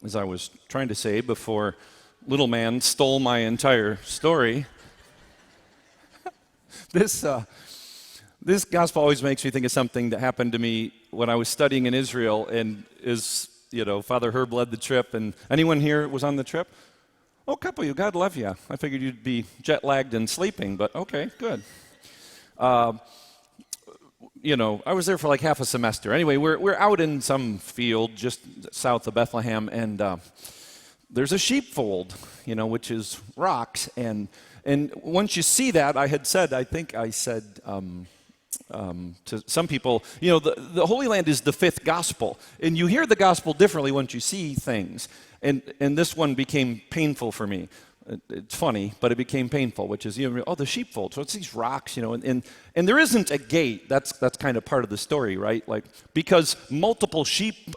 as I was trying to say before little man stole my entire story, this gospel always makes me think of something that happened to me when I was studying in Israel, and Father Herb led the trip. And anyone here was on the trip? Oh, a couple of you. God love you. I figured you'd be jet lagged and sleeping, but okay, good. I was there for like half a semester. Anyway, we're out in some field just south of Bethlehem, and there's a sheepfold, which is rocks. And once you see that, I said to some people, the Holy Land is the fifth gospel, and you hear the gospel differently once you see things. And this one became painful for me. It's funny, but it became painful, which is, the sheepfold. So it's these rocks, and there isn't a gate. That's kind of part of the story, right? Like, because multiple sheep,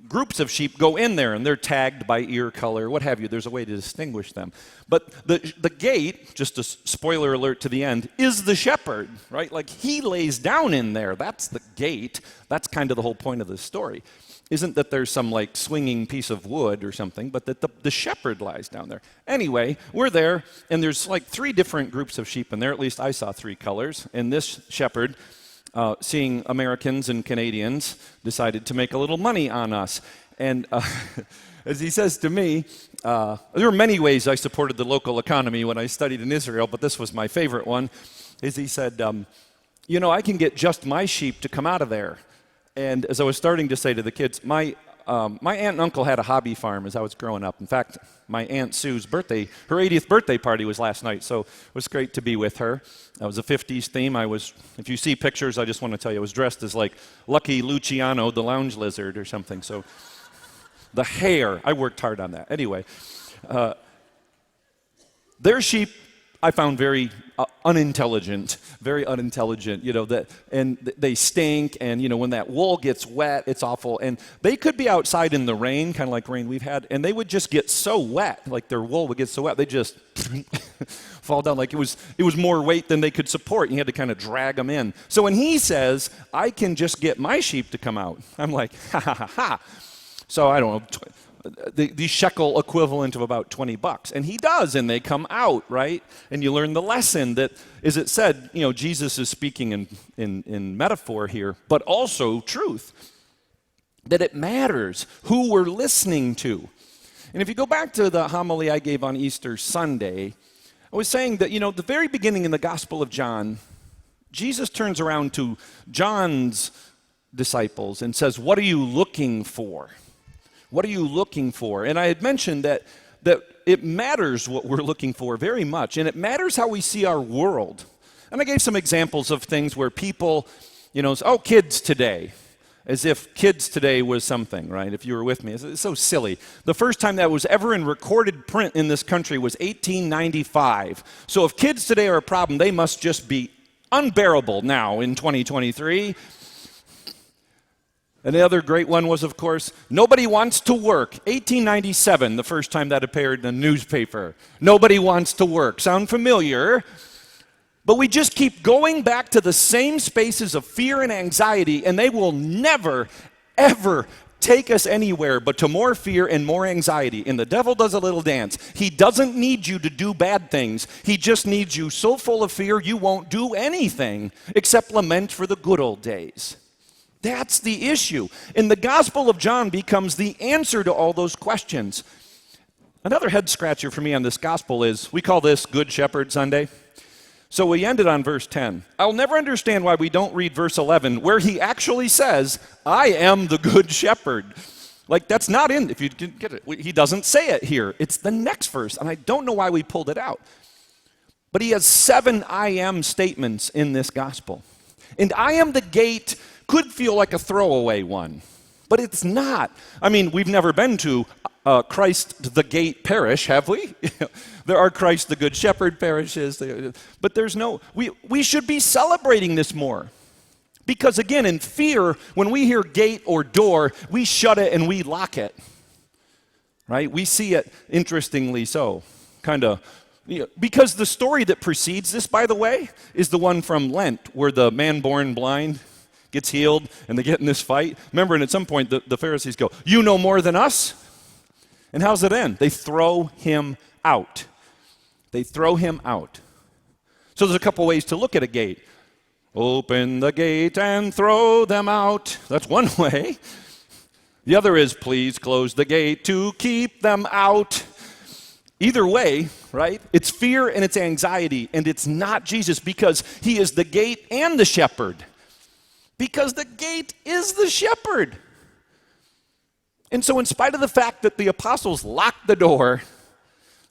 groups of sheep go in there, and they're tagged by ear color, what have you. There's a way to distinguish them. But the gate, just a spoiler alert to the end, is the shepherd, right? Like, he lays down in there. That's the gate. That's kind of the whole point of the story. Isn't that there's some like swinging piece of wood or something, but that the shepherd lies down there. Anyway, we're there, and there's like 3 different groups of sheep in there. At least I saw 3 colors. And this shepherd, seeing Americans and Canadians, decided to make a little money on us. And as he says to me, there were many ways I supported the local economy when I studied in Israel, but this was my favorite one, is he said, I can get just my sheep to come out of there. And as I was starting to say to the kids, my aunt and uncle had a hobby farm as I was growing up. In fact, my Aunt Sue's her 80th birthday party was last night, so it was great to be with her. That was a 50s theme. If you see pictures, I just want to tell you, I was dressed as like Lucky Luciano, the lounge lizard or something. So the hair, I worked hard on that. Anyway, their sheep I found very unintelligent, and they stink, and when that wool gets wet, it's awful. And they could be outside in the rain, kind of like rain we've had, and they would just get so wet, like their wool would get so wet, they just fall down, like it was more weight than they could support. You had to kind of drag them in. So when he says, I can just get my sheep to come out, I'm like, ha ha ha ha. So I don't know, the shekel equivalent of about $20. And he does, and they come out, right? And you learn the lesson that, as it said, Jesus is speaking in metaphor here, but also truth. That it matters who we're listening to. And if you go back to the homily I gave on Easter Sunday, I was saying that, the very beginning in the Gospel of John, Jesus turns around to John's disciples and says, what are you looking for? What are you looking for? And I had mentioned that it matters what we're looking for very much, and it matters how we see our world. And I gave some examples of things where people, kids today, as if kids today was something, right? If you were with me, it's so silly. The first time that was ever in recorded print in this country was 1895. So if kids today are a problem, they must just be unbearable now in 2023. And the other great one was, of course, nobody wants to work. 1897, the first time that appeared in a newspaper. Nobody wants to work. Sound familiar? But we just keep going back to the same spaces of fear and anxiety, and they will never, ever take us anywhere but to more fear and more anxiety. And the devil does a little dance. He doesn't need you to do bad things. He just needs you so full of fear you won't do anything except lament for the good old days. That's the issue. And the Gospel of John becomes the answer to all those questions. Another head scratcher for me on this gospel is, we call this Good Shepherd Sunday. So we ended on verse 10. I'll never understand why we don't read verse 11, where he actually says, I am the good shepherd. Like, that's not in, if you didn't get it, he doesn't say it here. It's the next verse, and I don't know why we pulled it out. But he has 7 I am statements in this gospel. And I am the gate could feel like a throwaway one, but it's not. I mean, we've never been to Christ the Gate parish, have we? There are Christ the Good Shepherd parishes, but there's no, we should be celebrating this more. Because again, in fear, when we hear gate or door, we shut it and we lock it, right? We see it, interestingly so, kind of, because the story that precedes this, by the way, is the one from Lent, where the man born blind, gets healed, and they get in this fight. Remember, and at some point, the Pharisees go, "You know more than us?" And how's it end? They throw him out. They throw him out. So there's a couple ways to look at a gate. Open the gate and throw them out. That's one way. The other is, please close the gate to keep them out. Either way, right? It's fear and it's anxiety, and it's not Jesus, because he is the gate and the shepherd. Because the gate is the shepherd. And so in spite of the fact that the apostles locked the door,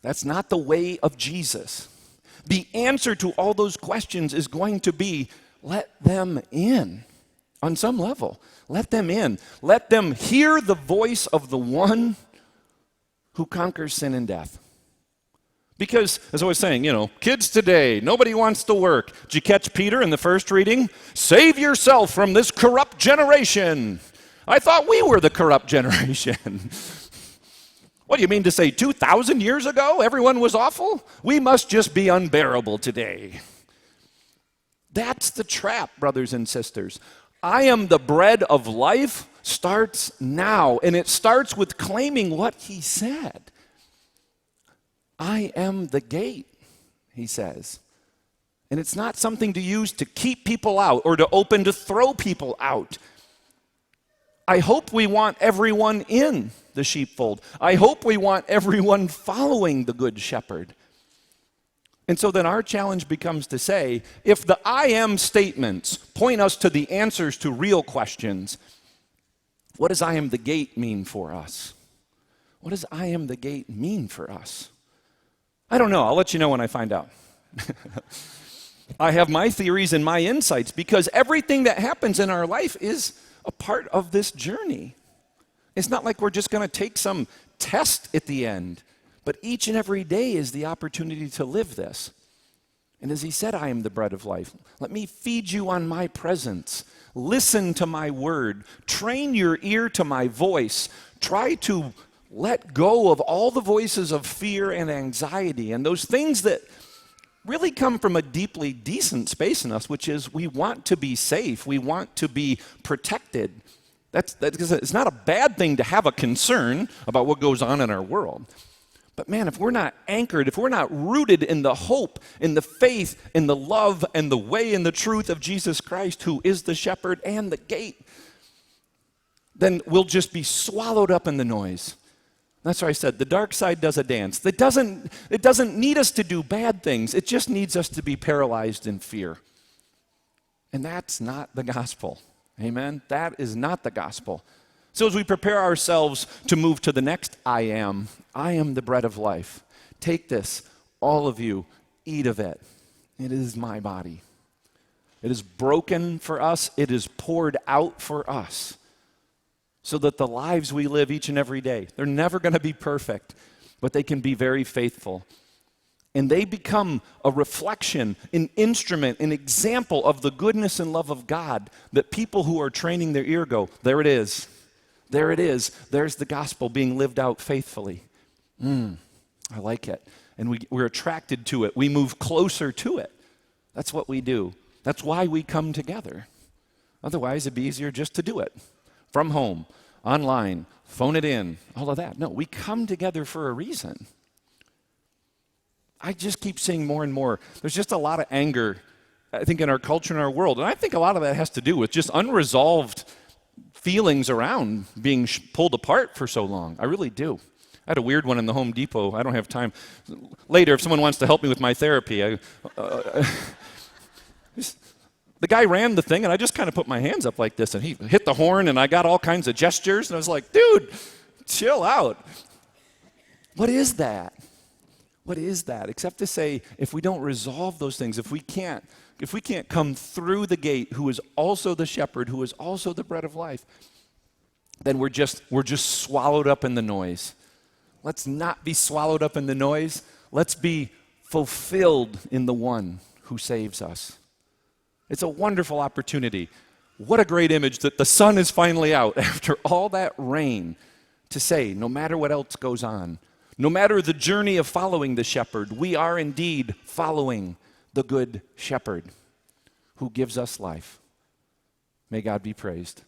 that's not the way of Jesus. The answer to all those questions is going to be, let them in on some level. Let them in. Let them hear the voice of the one who conquers sin and death. Because, as I was saying, kids today, nobody wants to work. Did you catch Peter in the first reading? Save yourself from this corrupt generation. I thought we were the corrupt generation. What do you mean to say 2,000 years ago everyone was awful? We must just be unbearable today. That's the trap, brothers and sisters. I am the bread of life starts now, and it starts with claiming what he said. I am the gate, he says. And it's not something to use to keep people out or to open to throw people out. I hope we want everyone in the sheepfold. I hope we want everyone following the Good Shepherd. And so then our challenge becomes to say, if the I am statements point us to the answers to real questions, what does I am the gate mean for us? What does I am the gate mean for us? I don't know. I'll let you know when I find out. I have my theories and my insights, because everything that happens in our life is a part of this journey. It's not like we're just going to take some test at the end, but each and every day is the opportunity to live this. And as he said, I am the bread of life. Let me feed you on my presence. Listen to my word. Train your ear to my voice. Try to let go of all the voices of fear and anxiety and those things that really come from a deeply decent space in us, which is we want to be safe. We want to be protected. It's not a bad thing to have a concern about what goes on in our world. But man, if we're not anchored, if we're not rooted in the hope, in the faith, in the love, and the way and the truth of Jesus Christ, who is the shepherd and the gate, then we'll just be swallowed up in the noise. That's why I said the dark side does a dance. It doesn't need us to do bad things. It just needs us to be paralyzed in fear. And that's not the gospel. Amen? That is not the gospel. So as we prepare ourselves to move to the next I am the bread of life. Take this, all of you, eat of it. It is my body. It is broken for us. It is poured out for us, so that the lives we live each and every day, they're never going to be perfect, but they can be very faithful. And they become a reflection, an instrument, an example of the goodness and love of God, that people who are training their ear go, there it is. There it is. There's the gospel being lived out faithfully. I like it. And we're attracted to it. We move closer to it. That's what we do. That's why we come together. Otherwise, it'd be easier just to do it from home, online, phone it in, all of that. No, we come together for a reason. I just keep seeing more and more. There's just a lot of anger, I think, in our culture and our world. And I think a lot of that has to do with just unresolved feelings around being pulled apart for so long. I really do. I had a weird one in the Home Depot. I don't have time. Later, if someone wants to help me with my therapy, the guy ran the thing, and I just kind of put my hands up like this, and he hit the horn, and I got all kinds of gestures, and I was like, dude, chill out. What is that? What is that? Except to say, if we don't resolve those things, if we can't come through the gate, who is also the shepherd, who is also the bread of life, then we're just swallowed up in the noise. Let's not be swallowed up in the noise. Let's be fulfilled in the one who saves us. It's a wonderful opportunity. What a great image that the sun is finally out after all that rain, to say, no matter what else goes on, no matter the journey of following the shepherd, we are indeed following the good shepherd who gives us life. May God be praised.